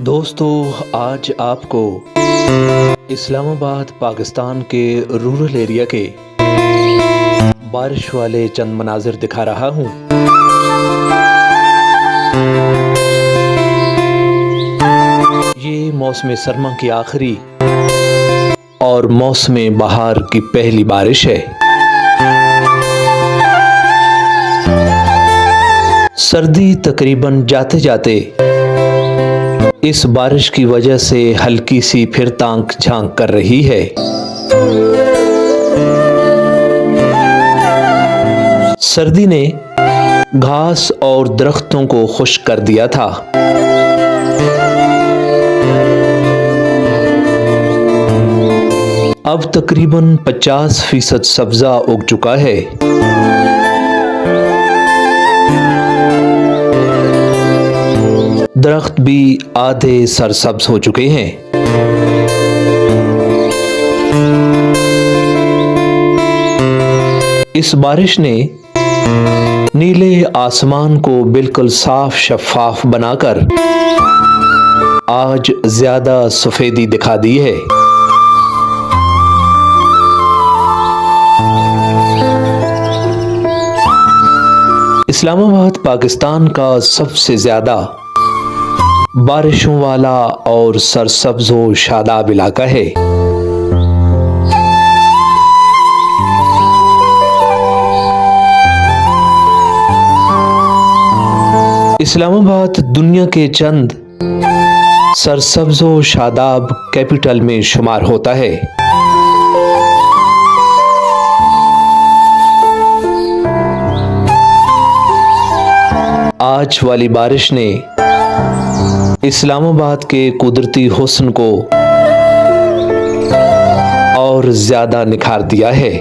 दोस्तों, आज आपको इस्लामाबाद पाकिस्तान के रूरल एरिया के बारिश वाले चंद मनाजिर दिखा रहा हूँ। ये मौसम सरमा की आखिरी और मौसम बहार की पहली बारिश है। सर्दी तकरीबन जाते जाते इस बारिश की वजह से हल्की सी फिर तांक झांक कर रही है। सर्दी ने घास और दरख्तों को खुश्क कर दिया था। अब तकरीबन 50% सब्जा उग चुका है। दरख्त भी आधे सरसब्ज हो चुके हैं। इस बारिश ने नीले आसमान को बिल्कुल साफ शफाफ बनाकर आज ज्यादा सफेदी दिखा दी है। इस्लामाबाद पाकिस्तान का सबसे ज्यादा बारिशों वाला और सरसब्ज व शादाब इलाका है। इस्लामाबाद दुनिया के चंद सरसब्ज व शादाब कैपिटल में शुमार होता है। आज वाली बारिश ने इस्लामाबाद के कुदरती हुस्न को और ज्यादा निखार दिया है।